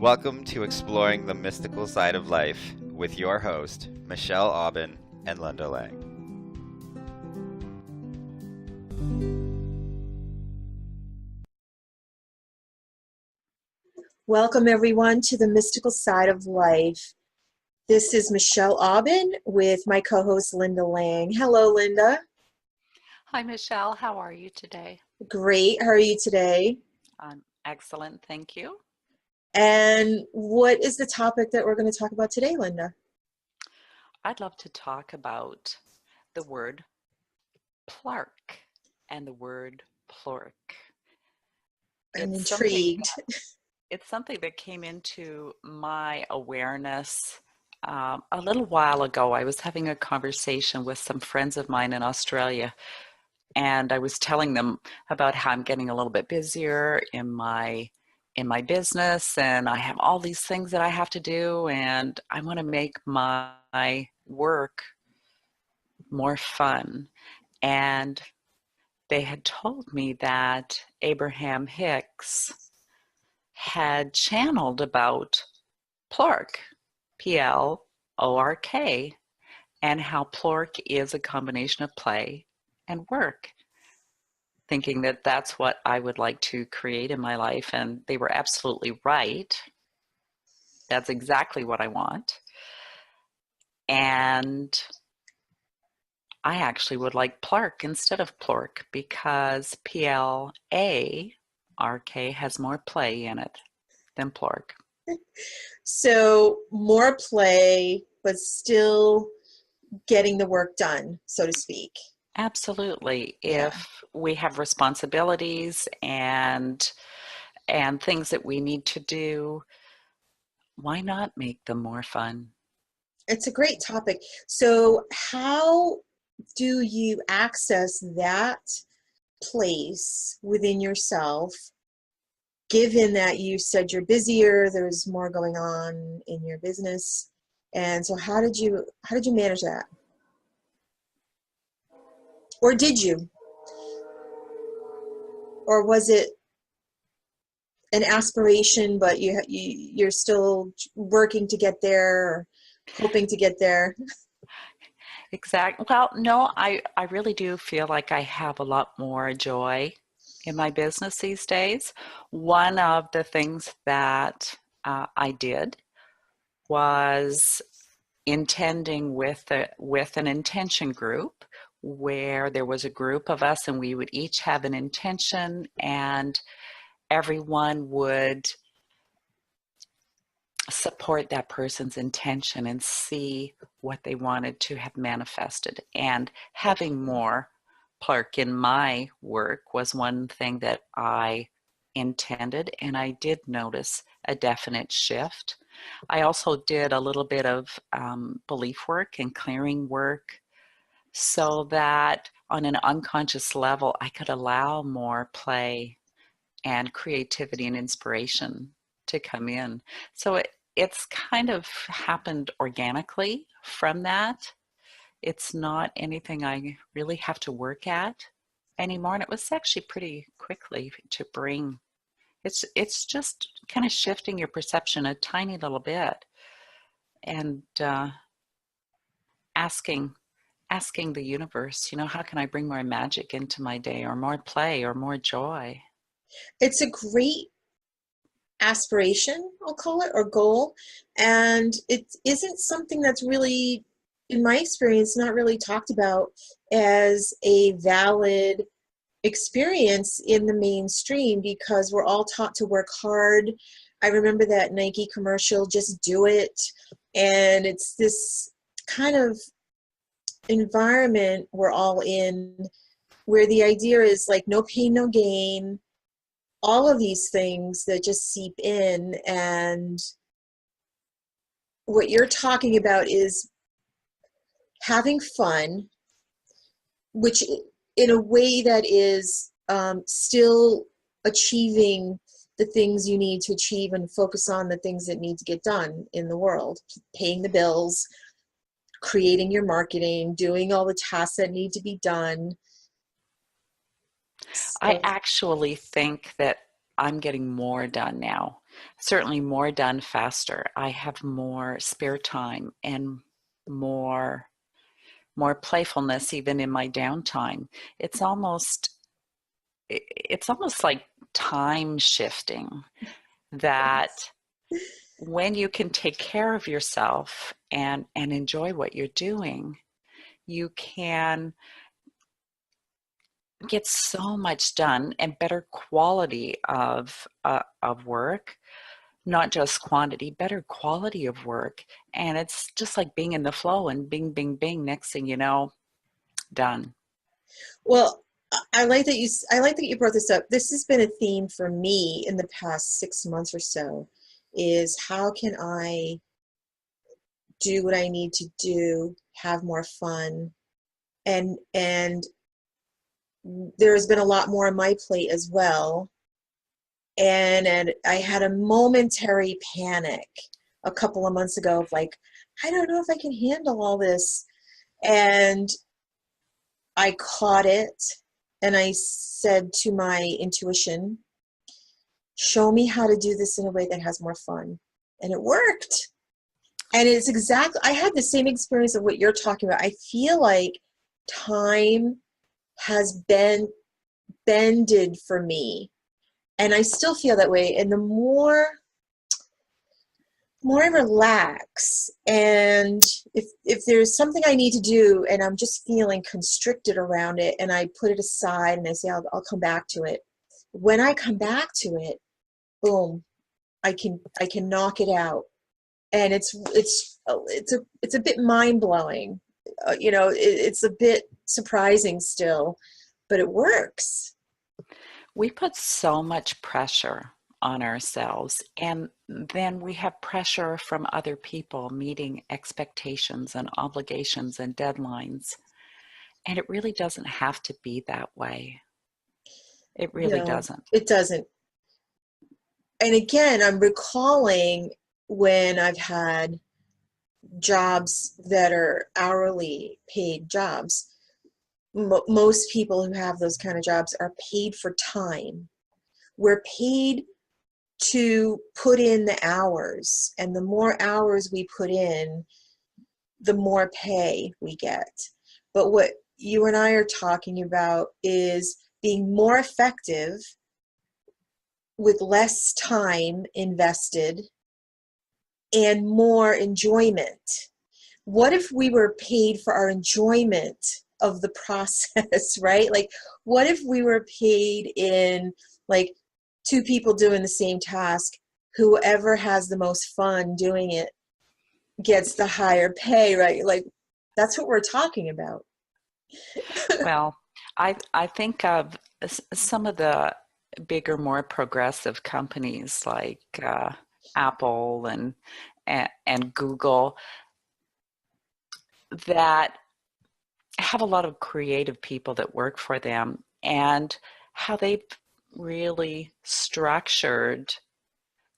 Welcome to Exploring the Mystical Side of Life with your host, Michelle Aubin and Linda Lang. Welcome everyone to the Mystical Side of Life. This is Michelle Aubin with my co-host Linda Lang. Hello, Linda. Hi, Michelle. How are you today? Great. How are you today? I'm excellent, thank you. And what is the topic that we're going to talk about today, Linda? I'd love to talk about the word Plark and the word Plork. I'm It's intrigued. something that came into my awareness a little while ago. I was having a conversation with some friends of mine in Australia, and I was telling them about how I'm getting a little bit busier in my business, and I have all these things that I have to do, and I want to make my work more fun. And they had told me that Abraham Hicks had channeled about Plork, Plork, and how Plork is a combination of play and work, thinking that that's what I would like to create in my life. And they were absolutely right. That's exactly what I want. And I actually would like Plark instead of Plork because Plark has more play in it than Plork. So more play, but still getting the work done, so to speak. Absolutely. Yeah. If we have responsibilities and things that we need to do, why not make them more fun? It's a great topic. So how do you access that place within yourself, given that you said you're busier, there's more going on in your business? And so how did you manage that? Or did you? Or was it an aspiration, but you're still working to get there, or hoping to get there? Exactly. Well, no, I really do feel like I have a lot more joy in my business these days. One of the things that I did was intending with an intention group where there was a group of us and we would each have an intention and everyone would support that person's intention and see what they wanted to have manifested. And having more Plurk in my work was one thing that I intended, and I did notice a definite shift. I also did a little bit of belief work and clearing work so that on an unconscious level, I could allow more play and creativity and inspiration to come in. So it's kind of happened organically from that. It's not anything I really have to work at anymore. And it was actually pretty quickly to bring. It's just kind of shifting your perception a tiny little bit and asking the universe, how can I bring more magic into my day or more play or more joy? It's a great aspiration, I'll call it, or goal. And it isn't something that's really, in my experience, not really talked about as a valid experience in the mainstream, because we're all taught to work hard. I remember that Nike commercial, "Just do it." And it's this kind of environment we're all in where the idea is like no pain, no gain, all of these things that just seep in. And what you're talking about is having fun, which in a way that is still achieving the things you need to achieve and focus on the things that need to get done in the world, paying the bills, creating your marketing, doing all the tasks that need to be done. I So, actually think that I'm getting more done now Certainly more done faster. I have more spare time and more playfulness even in my downtime. It's almost it's almost like time shifting, that when you can take care of yourself and enjoy what you're doing, you can get so much done and better quality of work, not just quantity, better quality of work. And it's just like being in the flow and bing, bing, bing. Next thing you know, done. Well, I like that you brought this up. This has been a theme for me in the past 6 months or so, is how can I do what I need to do, have more fun, and there's been a lot more on my plate as well. And I had a momentary panic a couple of months ago of like, I don't know if I can handle all this. And I caught it and I said to my intuition, show me how to do this in a way that has more fun. And it worked. And it's exactly, I had the same experience of what you're talking about. I feel like time has been bended for me. And I still feel that way. And the more I relax, and if there's something I need to do and I'm just feeling constricted around it, and I put it aside and I say I'll come back to it. When I come back to it, boom, I can knock it out. And it's a bit mind-blowing. It's a bit surprising still, but it works. We put so much pressure on ourselves, and then we have pressure from other people meeting expectations and obligations and deadlines. And it really doesn't have to be that way. It really No, doesn't. it doesn't. And again, I'm recalling when I've had jobs that are hourly paid jobs. Most people who have those kind of jobs are paid for time. We're paid to put in the hours, and the more hours we put in, the more pay we get. But what you and I are talking about is being more effective with less time invested and more enjoyment. What if we were paid for our enjoyment of the process, right? Like, what if we were paid in like two people doing the same task? Whoever has the most fun doing it gets the higher pay, right? Like, that's what we're talking about. Well, I think of some of the bigger, more progressive companies like Apple and Google that have a lot of creative people that work for them, and how they've really structured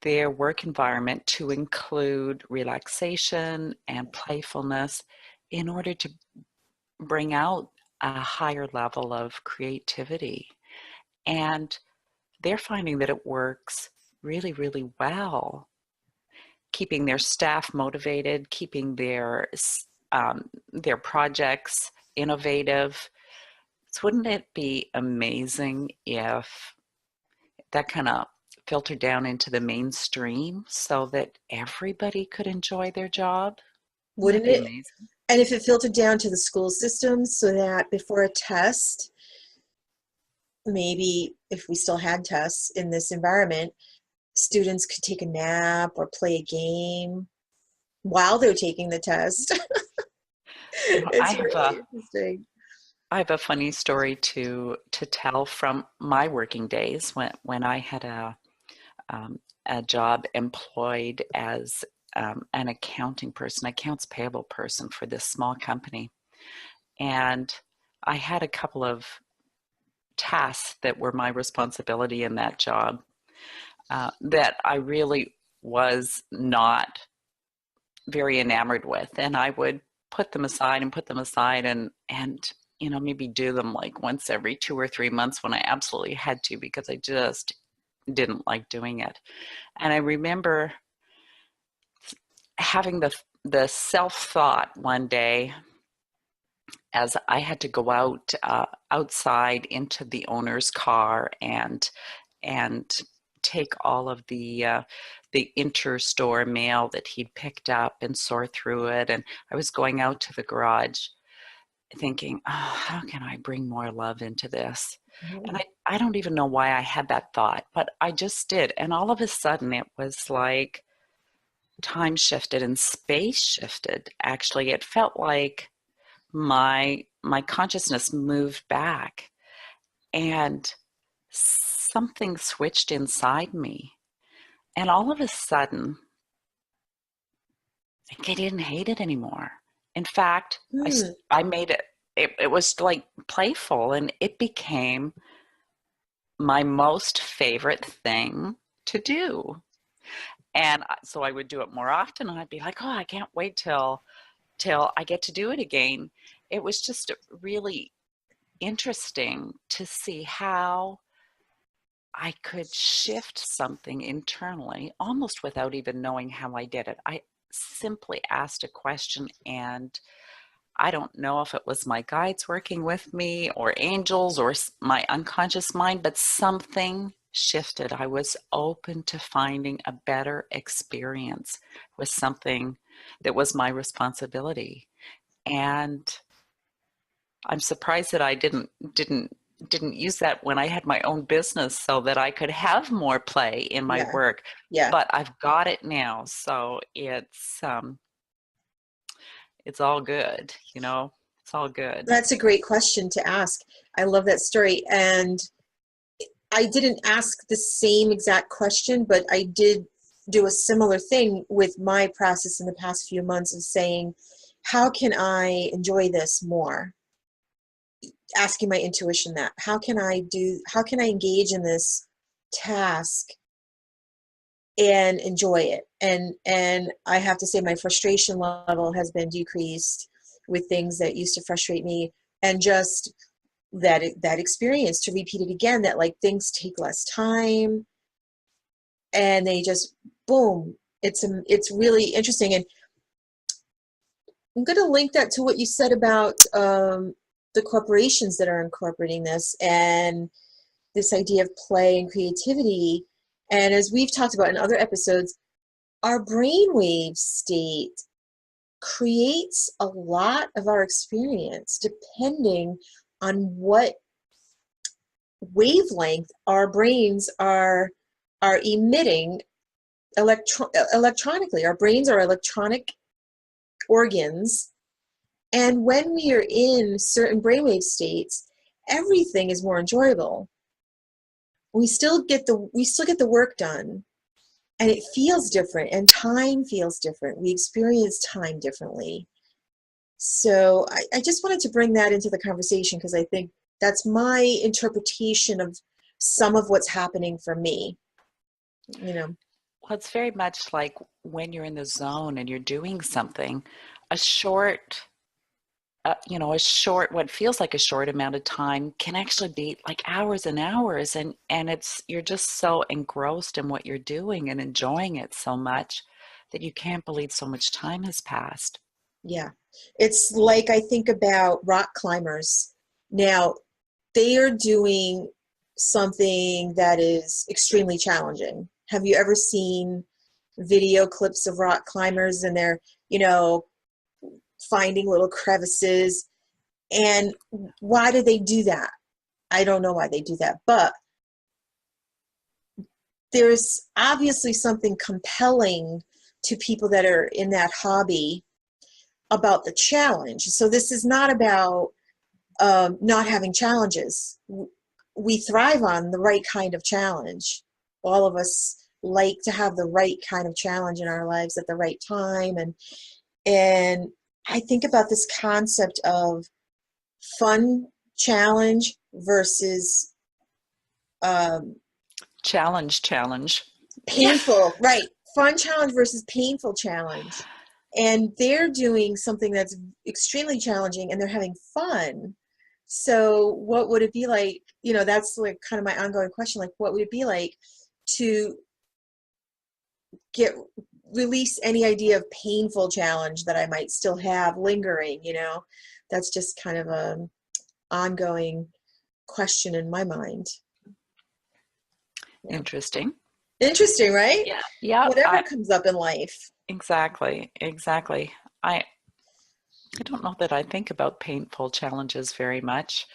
their work environment to include relaxation and playfulness in order to bring out a higher level of creativity. And they're finding that it works really, really well, keeping their staff motivated, keeping their projects innovative. So wouldn't it be amazing if that kind of filtered down into the mainstream so that everybody could enjoy their job? Wouldn't Wouldn't that be it? amazing? And if it filtered down to the school systems so that before a test, maybe if we still had tests in this environment, students could take a nap or play a game while they're taking the test. You know, It's really interesting. I have a funny story to tell from my working days when I had a job employed as an accounting person, accounts payable person for this small company. And I had a couple of tasks that were my responsibility in that job that I really was not very enamored with. And I would put them aside and maybe do them like once every 2 or 3 months when I absolutely had to, because I just didn't like doing it. And I remember having the self-thought one day as I had to go outside into the owner's car and take all of the inter-store mail that he'd picked up and sort through it. And I was going out to the garage thinking, oh, how can I bring more love into this? And I don't even know why I had that thought, but I just did. And all of a sudden it was like time shifted and space shifted. Actually, it felt like my consciousness moved back and something switched inside me. And all of a sudden, I didn't hate it anymore. In fact, I made it was like playful, and it became my most favorite thing to do. And so I would do it more often, and I'd be like, oh, I can't wait till I get to do it again. It was just really interesting to see how I could shift something internally almost without even knowing how I did it. I simply asked a question, and I don't know if it was my guides working with me or angels or my unconscious mind, but something shifted. I was open to finding a better experience with something that was my responsibility. And I'm surprised that I didn't use that when I had my own business so that I could have more play in my work. Yeah. But I've got it now, so it's all good, it's all good. That's a great question to ask. I love that story. And I didn't ask the same exact question, but I did do a similar thing with my process in the past few months of saying, how can I enjoy this more? Asking my intuition that. How can I engage in this task and enjoy it? And I have to say my frustration level has been decreased with things that used to frustrate me, and just that experience to repeat it again, that like things take less time and they just boom. It's really interesting. And I'm going to link that to what you said about the corporations that are incorporating this and this idea of play and creativity. And as we've talked about in other episodes, our brainwave state creates a lot of our experience depending on what wavelength our brains are emitting electronically. Our brains are electronic organs, and when we are in certain brainwave states, everything is more enjoyable. We still get the work done, and it feels different, and time feels different. We experience time differently. So I just wanted to bring that into the conversation because I think that's my interpretation of some of what's happening for me. Well, it's very much like when you're in the zone and you're doing something, a short, what feels like a short amount of time can actually be like hours and hours. And you're just so engrossed in what you're doing and enjoying it so much that you can't believe so much time has passed. Yeah. It's like I think about rock climbers. Now, they are doing something that is extremely challenging. Have you ever seen video clips of rock climbers, and they're, finding little crevices? And why do they do that? I don't know why they do that, but there's obviously something compelling to people that are in that hobby about the challenge. So this is not about not having challenges. We thrive on the right kind of challenge. All of us like to have the right kind of challenge in our lives at the right time. And I think about this concept of fun challenge versus Challenge. painful, right? Fun challenge versus painful challenge. And they're doing something that's extremely challenging and they're having fun. So what would it be like? That's like kind of my ongoing question. Like, what would it be like to release any idea of painful challenge that I might still have lingering, That's just kind of an ongoing question in my mind. Yeah. Interesting. Interesting, right? Yeah. Yeah. Whatever comes up in life. Exactly. I don't know that I think about painful challenges very much.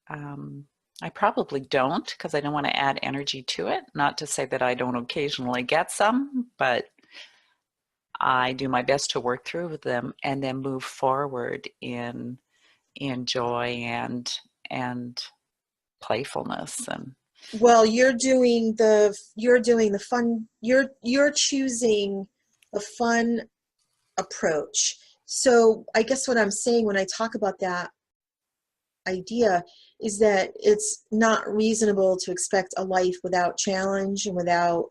I probably don't, because I don't want to add energy to it. Not to say that I don't occasionally get some, but I do my best to work through them and then move forward in joy and playfulness. And well, you're doing the fun, you're choosing a fun approach. So I guess what I'm saying when I talk about that idea is that it's not reasonable to expect a life without challenge and without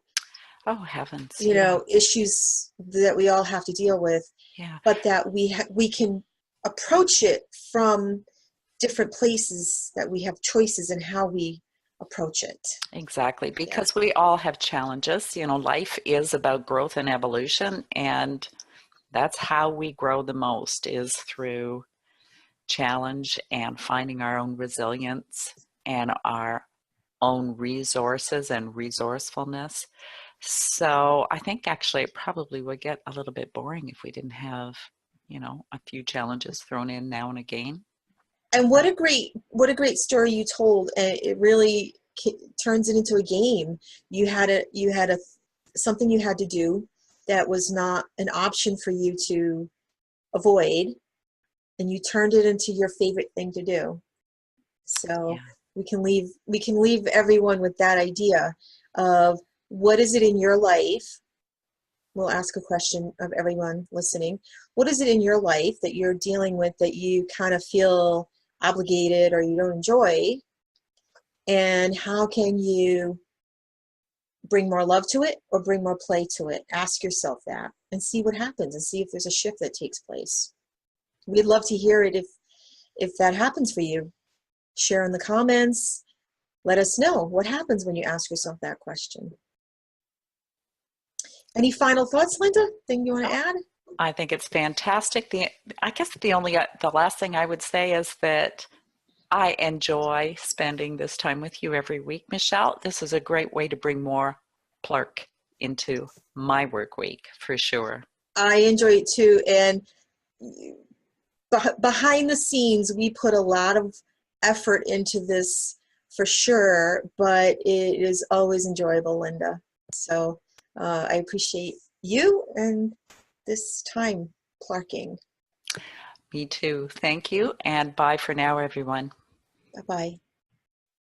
oh heavens, issues that we all have to deal with, yeah, but that we can approach it from different places, that we have choices in how we approach it. exactly, because we all have challenges. Life is about growth and evolution, and that's how we grow the most, is through challenge and finding our own resilience and our own resources and resourcefulness. So I think actually it probably would get a little bit boring if we didn't have, a few challenges thrown in now and again. And what a great story you told, and it really turns it into a game. You had something you had to do that was not an option for you to avoid, and you turned it into your favorite thing to do. So Yeah. we can leave everyone with that idea of what is it in your life. We'll ask a question of everyone listening. What is it in your life that you're dealing with that you kind of feel obligated or you don't enjoy? And how can you bring more love to it or bring more play to it? Ask yourself that and see what happens, and see if there's a shift that takes place. We'd love to hear it if that happens for you. Share in the comments. Let us know what happens when you ask yourself that question. Any final thoughts, Linda? Thing you want to add? I think it's fantastic. I guess the last thing I would say is that I enjoy spending this time with you every week, Michelle. This is a great way to bring more Plork into my work week, for sure. I enjoy it too. And behind the scenes, we put a lot of effort into this for sure, but it is always enjoyable, Linda. So I appreciate you and this time Plarking. Me too. Thank you. And bye for now, everyone. Bye-bye.